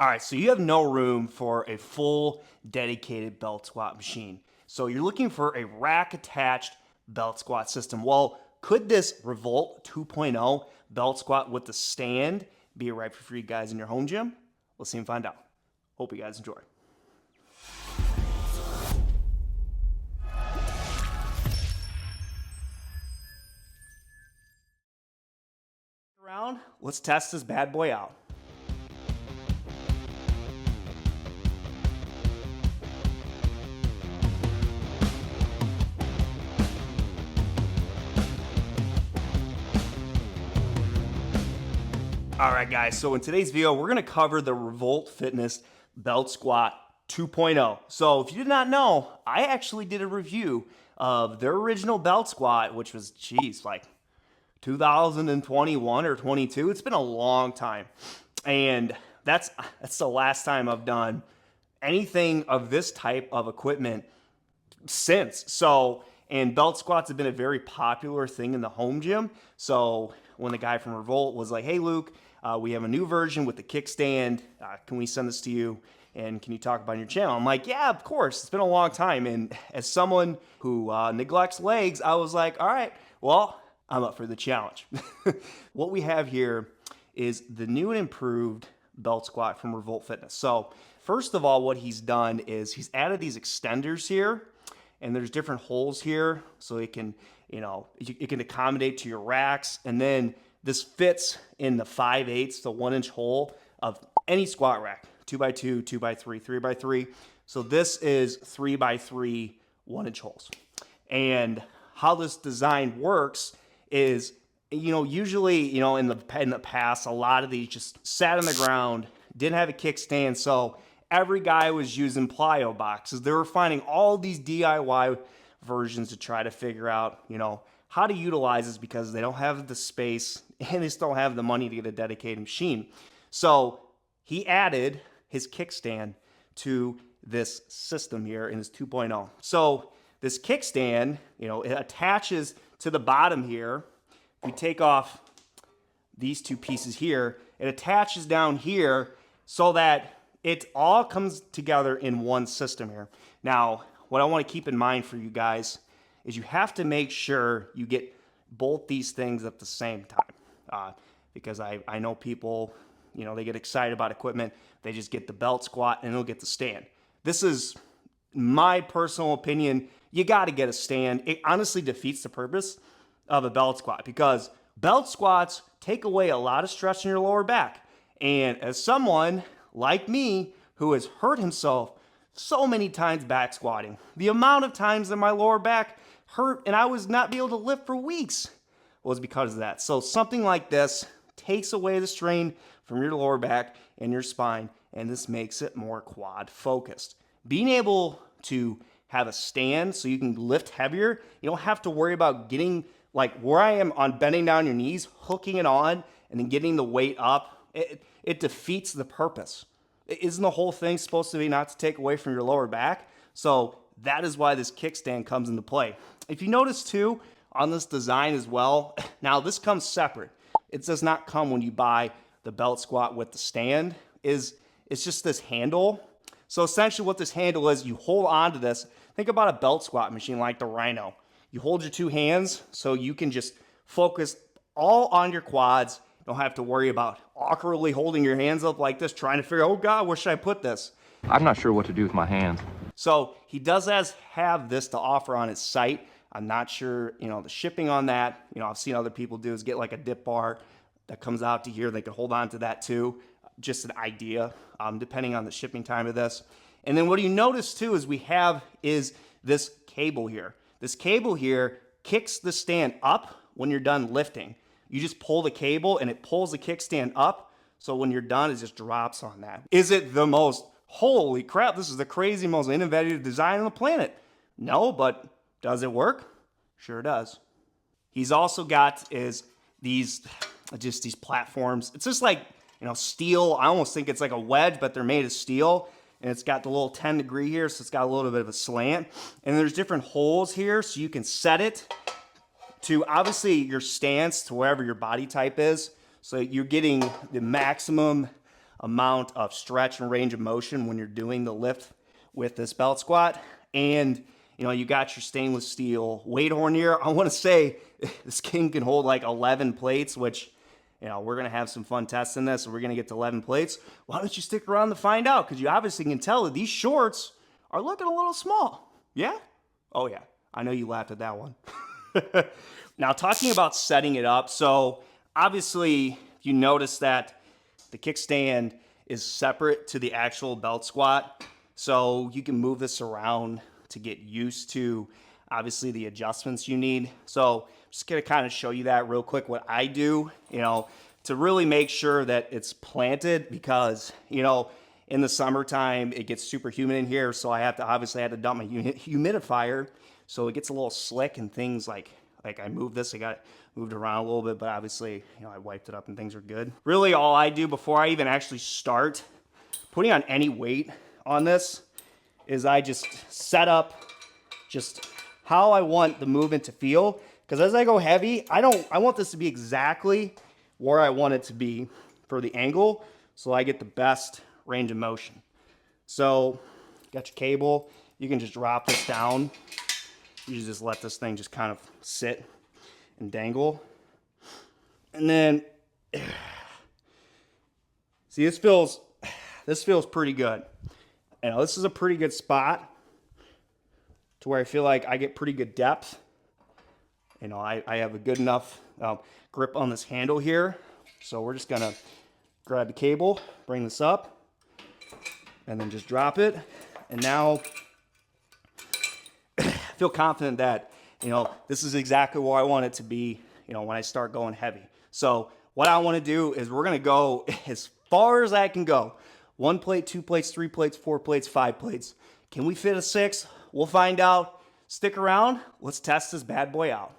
All right, so you have no room for a full dedicated belt squat machine. So you're looking for a rack attached belt squat system. Well, could this Revolt 2.0 belt squat with the stand be right for you guys in your home gym? Let's see and find out. Hope you guys enjoy. Around, let's test this bad boy out. All right, guys, so in today's video, we're gonna cover the Revolt Fitness Belt Squat 2.0. So if you did not know, I actually did a review of their original belt squat, which was, geez, like 2021 or 22. It's been a long time. And that's the last time I've done anything of this type of equipment since. So, and belt squats have been a very popular thing in the home gym. So when the guy from Revolt was like, "Hey Luke, we have a new version with the kickstand. Can we send this to you? And can you talk about your channel?" I'm like, "Yeah, of course. It's been a long time." And as someone who neglects legs, I was like, "All right, well, I'm up for the challenge." What we have here is the new and improved belt squat from Revolt Fitness. So first of all, what he's done is he's added these extenders here, and there's different holes here so it can, it can accommodate to your racks. And then this fits in the 5/8, the 1 inch hole of any squat rack, 2x2, 2x3, 3x3. So this is 3x3 1 inch holes. And how this design works is, usually, in the past, a lot of these just sat on the ground, didn't have a kickstand. So every guy was using plyo boxes. They were finding all these DIY versions to try to figure out, how to utilize this because they don't have the space and they still have the money to get a dedicated machine. So he added his kickstand to this system here in his 2.0. So this kickstand, it attaches to the bottom here. We take off these two pieces here, it attaches down here so that it all comes together in one system here. Now, what I want to keep in mind for you guys is you have to make sure you get both these things at the same time. Because I know people, they get excited about equipment. They just get the belt squat and they'll get the stand. This is my personal opinion. You got to get a stand. It honestly defeats the purpose of a belt squat because belt squats take away a lot of stress in your lower back. And as someone like me who has hurt himself so many times back squatting, the amount of times that my lower back hurt and I was not be able to lift for weeks was because of that. So something like this takes away the strain from your lower back and your spine, and this makes it more quad focused. Being able to have a stand so you can lift heavier, you don't have to worry about getting like where I am on bending down your knees, hooking it on, and then getting the weight up. It defeats the purpose. Isn't the whole thing supposed to be not to take away from your lower back? So that is why this kickstand comes into play. If you notice too, on this design as well, now this comes separate. It does not come when you buy the belt squat with the stand. It's just this handle. So essentially what this handle is, you hold on to this. Think about a belt squat machine like the Rhino. You hold your two hands so you can just focus all on your quads. You don't have to worry about awkwardly holding your hands up like this, trying to figure out, oh God, where should I put this? I'm not sure what to do with my hands. So he does have this to offer on his site. I'm not sure, the shipping on that. I've seen other people do is get like a dip bar that comes out to here. They can hold on to that too. Just an idea, depending on the shipping time of this. And then what you notice too is this cable here. This cable here kicks the stand up when you're done lifting. You just pull the cable and it pulls the kickstand up. So when you're done, it just drops on that. Is it the most, holy crap, this is the crazy, most innovative design on the planet? No, but does it work? Sure does. He's also got these platforms. It's just like, steel. I almost think it's like a wedge, but they're made of steel. And it's got the little 10-degree here, so it's got a little bit of a slant. And there's different holes here, so you can set it to obviously your stance to wherever your body type is. So you're getting the maximum amount of stretch and range of motion when you're doing the lift with this belt squat. And you got your stainless steel weight horn here. I want to say this king can hold like 11 plates, which we're going to have some fun testing this, and we're going to get to 11 plates. Why don't you stick around to find out? Because you obviously can tell that these shorts are looking a little small. Yeah? Oh, yeah. I know you laughed at that one. Now, talking about setting it up, so obviously you notice that the kickstand is separate to the actual belt squat, so you can move this around to get used to, obviously, the adjustments you need. So I'm just going to kind of show you that real quick, what I do, to really make sure that it's planted, because, in the summertime, it gets super humid in here, so I had to dump my humidifier, so it gets a little slick and things like I moved this, I got it moved around a little bit, but obviously, I wiped it up and things are good. Really, all I do before I even actually start putting on any weight on this is I just set up just how I want the movement to feel, because as I go heavy, I want this to be exactly where I want it to be for the angle, so I get the best range of motion. So, got your cable, you can just drop this down. You just let this thing just kind of sit and dangle. And then, see, this feels pretty good. This is a pretty good spot to where I feel like I get pretty good depth. I have a good enough grip on this handle here. So we're just gonna grab the cable, bring this up, and then just drop it. And now I feel confident that, this is exactly where I want it to be, when I start going heavy. So what I want to do is we're going to go as far as I can go. 1 plate, 2 plates, 3 plates, 4 plates, 5 plates. Can we fit a 6? We'll find out. Stick around. Let's test this bad boy out.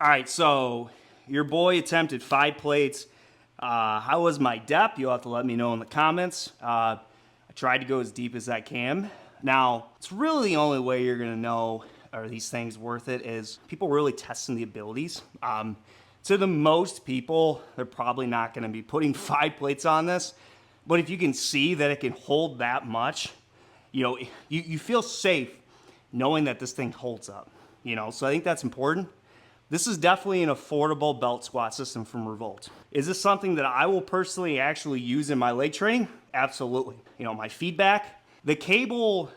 All right, so your boy attempted 5 plates. How was my depth? You'll have to let me know in the comments. I tried to go as deep as I can. Now, it's really the only way you're gonna know are these things worth it is people really testing the abilities. To the most people, they're probably not gonna be putting 5 plates on this, but if you can see that it can hold that much, you feel safe knowing that this thing holds up, so I think that's important. This is definitely an affordable belt squat system from Revolt. Is this something that I will personally actually use in my leg training? Absolutely. My feedback, the cable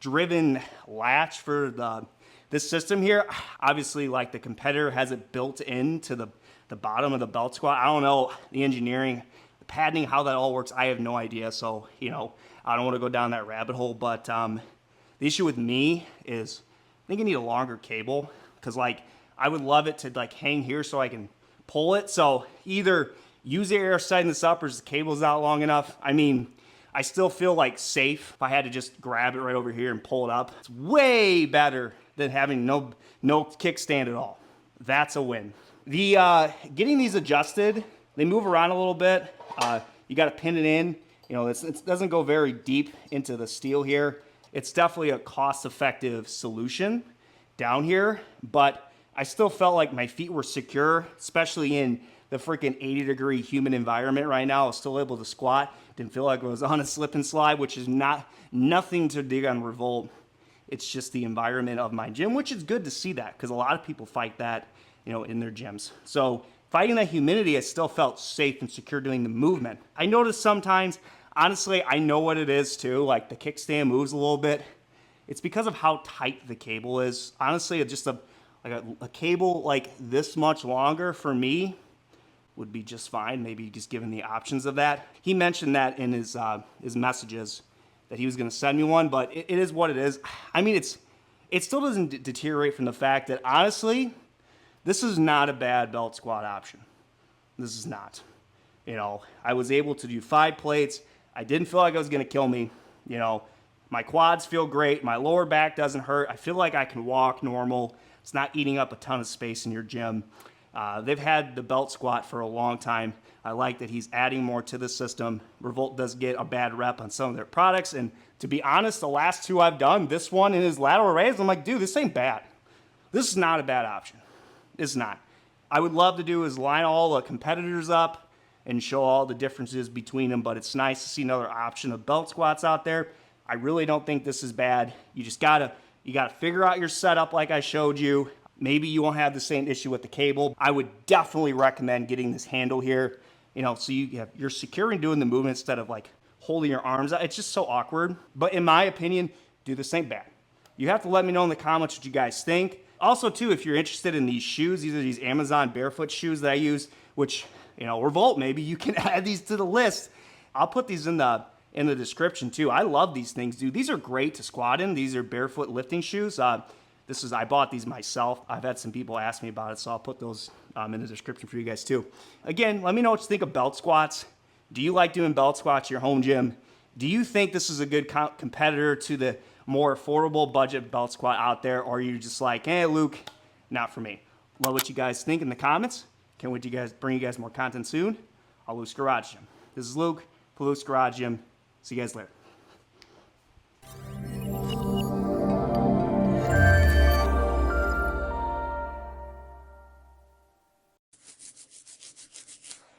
driven latch for this system here, obviously like the competitor has it built into the bottom of the belt squat. I don't know the engineering, the padding, how that all works. I have no idea. So, I don't want to go down that rabbit hole, but the issue with me is I think I need a longer cable, because I would love it to hang here so I can pull it. So either use the air setting this up, or is the cable's not long enough. I still feel safe if I had to just grab it right over here and pull it up. It's way better than having no kickstand at all. That's a win. The getting these adjusted, they move around a little bit. You got to pin it in. It doesn't go very deep into the steel here. It's definitely a cost-effective solution down here, but I still felt like my feet were secure, especially in the freaking 80-degree humid environment right now. I was still able to squat. Didn't feel like I was on a slip and slide, which is nothing to dig on Revolt. It's just the environment of my gym, which is good to see that, because a lot of people fight that, in their gyms. So fighting that humidity, I still felt safe and secure doing the movement. I noticed sometimes, honestly, I know what it is too, like the kickstand moves a little bit. It's because of how tight the cable is. Honestly, it's just a cable like this much longer for me would be just fine. Maybe just given the options of that. He mentioned that in his messages that he was going to send me one, but it is what it is. I mean, it still doesn't deteriorate from the fact that honestly, this is not a bad belt squat option. This is not. You know, I was able to do 5 plates. I didn't feel like it was going to kill me. You know, my quads feel great. My lower back doesn't hurt. I feel like I can walk normal. It's not eating up a ton of space in your gym. They've had the belt squat for a long time. I like that he's adding more to the system. Revolt does get a bad rep on some of their products. And to be honest, the last 2 I've done, this one and his lateral raise, I'm like, dude, this ain't bad. This is not a bad option. It's not. I would love to do is line all the competitors up and show all the differences between them, but it's nice to see another option of belt squats out there. I really don't think this is bad. You just gotta figure out your setup like I showed you. Maybe you won't have the same issue with the cable. I would definitely recommend getting this handle here, you know, so you're secure in doing the movement instead of like holding your arms out. It's just so awkward. But in my opinion, do this ain't bad. You have to let me know in the comments what you guys think. Also too, if you're interested in these shoes, these are these Amazon barefoot shoes that I use, which, you know, Revolt, maybe you can add these to the list. I'll put these in the description too. I love these things, dude. These are great to squat in. These are barefoot lifting shoes. I bought these myself. I've had some people ask me about it, so I'll put those in the description for you guys too. Again, let me know what you think of belt squats. Do you like doing belt squats at your home gym? Do you think this is a good competitor to the more affordable budget belt squat out there, or are you just like, hey, Luke, not for me? Love what you guys think in the comments. Can't wait to bring you guys more content soon. I'll Luke's Garage Gym. This is Luke, Luke's Garage Gym. See you guys later.